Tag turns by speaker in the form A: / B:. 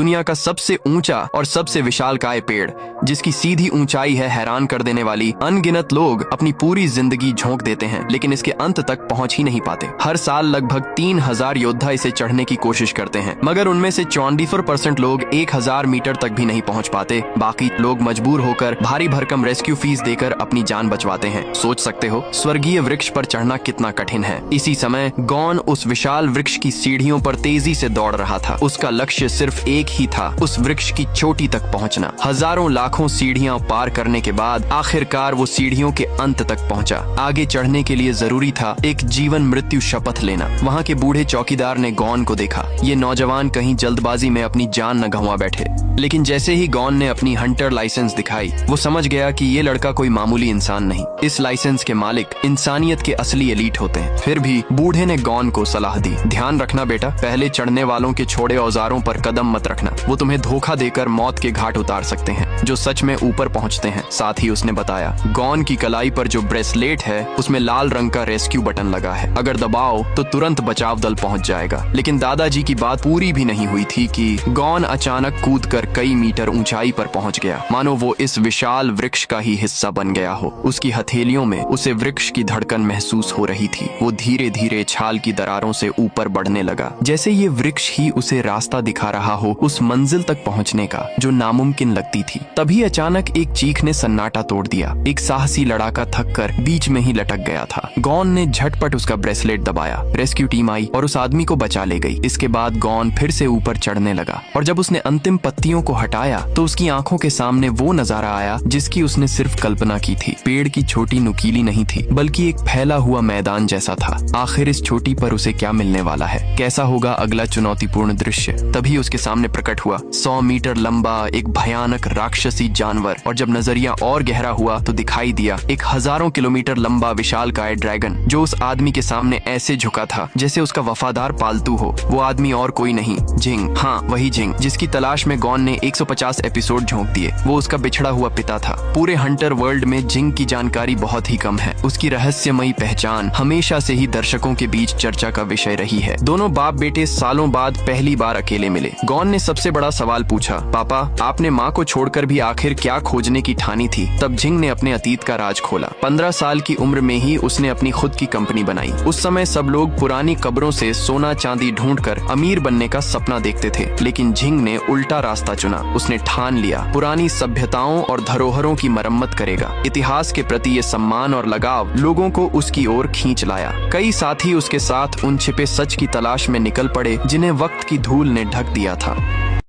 A: दुनिया का सबसे ऊंचा और सबसे विशालकाय पेड़, जिसकी सीधी ऊंचाई है हैरान कर देने वाली। अनगिनत लोग अपनी पूरी जिंदगी झोंक देते हैं लेकिन इसके अंत तक पहुंच ही नहीं पाते। हर साल लगभग 3000 योद्धा इसे चढ़ने की कोशिश करते हैं, मगर उनमें से 74% लोग 1000 मीटर तक भी नहीं पहुंच पाते। बाकी लोग मजबूर होकर भारी भरकम रेस्क्यू फीस देकर अपनी जान बचवाते हैं। सोच सकते हो स्वर्गीय वृक्ष पर चढ़ना कितना कठिन है। इसी समय गॉन उस विशाल वृक्ष की सीढ़ियों पर तेजी से दौड़ रहा था। उसका लक्ष्य सिर्फ एक ही था, उस वृक्ष की चोटी तक पहुंचना। हजारों लाखों सीढ़ियां पार करने के बाद आखिरकार वो सीढ़ियों के अंत तक पहुंचा। आगे चढ़ने के लिए जरूरी था एक जीवन मृत्यु शपथ लेना। वहां के बूढ़े चौकीदार ने गॉन को देखा। ये नौजवान कहीं जल्दबाजी में अपनी जान न गंवा बैठे। लेकिन जैसे ही गॉन ने अपनी हंटर लाइसेंस दिखाई, वो समझ गया कि ये लड़का कोई मामूली इंसान नहीं। इस लाइसेंस के मालिक इंसानियत के असली एलीट होते हैं। फिर भी बूढ़े ने गॉन को सलाह दी, ध्यान रखना बेटा, पहले चढ़ने वालों के छोड़े औजारों पर कदम मत रखना। वो तुम्हें धोखा देकर मौत के घाट उतार सकते हैं जो सच में ऊपर पहुंचते हैं। साथ ही उसने बताया, गॉन की कलाई पर जो ब्रेसलेट है उसमें लाल रंग का रेस्क्यू बटन लगा है। अगर दबाओ तो तुरंत बचाव दल पहुंच जाएगा। लेकिन दादाजी की बात पूरी भी नहीं हुई थी कि गॉन अचानक कूदकर कई मीटर ऊंचाई पर पहुंच गया, मानो वो इस विशाल वृक्ष का ही हिस्सा बन गया हो। उसकी हथेलियों में उसे वृक्ष की धड़कन महसूस हो रही थी। वो धीरे धीरे छाल की दरारों से ऊपर बढ़ने लगा, जैसे ये वृक्ष ही उसे रास्ता दिखा रहा हो उस मंजिल तक पहुंचने का जो नामुमकिन लगती थी। तभी अचानक एक चीख ने सन्नाटा तोड़ दिया। एक साहसी लड़ाका थककर बीच में ही लटक गया था। गॉन ने झटपट उसका ब्रेसलेट दबाया। रेस्क्यू टीम आई और उस आदमी को बचा ले गई। इसके बाद गॉन फिर से ऊपर चढ़ने लगा और जब उसने अंतिम पत्तियों को हटाया तो उसकी आंखों के सामने वो नजारा आया जिसकी उसने सिर्फ कल्पना की थी। पेड़ की चोटी नुकीली नहीं थी, बल्कि एक फैला हुआ मैदान जैसा था। आखिर इस चोटी पर उसे क्या मिलने वाला है? कैसा होगा अगला चुनौतीपूर्ण दृश्य? तभी उसके सामने प्रकट हुआ 100 मीटर लंबा एक भयानक राक्षसी जानवर। और जब नजरिया और गहरा हुआ तो दिखाई दिया एक हजारों किलोमीटर लंबा विशालकाय ड्रैगन, जो उस आदमी के सामने ऐसे झुका था जैसे उसका वफादार पालतू हो। वो आदमी और कोई नहीं, जिंग। हाँ, वही जिंग जिसकी तलाश में गॉन ने 150 एपिसोड झोंक दिए। वो उसका बिछड़ा हुआ पिता था। पूरे हंटर वर्ल्ड में जिंग की जानकारी बहुत ही कम है। उसकी रहस्यमयी पहचान हमेशा से ही दर्शकों के बीच चर्चा का विषय रही है। दोनों बाप बेटे सालों बाद पहली बार अकेले मिले। गॉन ने सबसे बड़ा सवाल पूछा, पापा, आपने माँ को छोड़कर भी आखिर क्या खोजने की ठानी थी? तब जिंग ने अपने अतीत का राज खोला। 15 साल की उम्र में ही उसने अपनी खुद की कंपनी बनाई। उस समय सब लोग पुरानी कब्रों से सोना चांदी ढूंढकर अमीर बनने का सपना देखते थे, लेकिन जिंग ने उल्टा रास्ता चुना। उसने ठान लिया पुरानी सभ्यताओं और धरोहरों की मरम्मत करेगा। इतिहास के प्रति ये सम्मान और लगाव लोगों को उसकी ओर खींच लाया। कई साथी उसके साथ उन छिपे सच की तलाश में निकल पड़े जिन्हें वक्त की धूल ने ढक दिया था।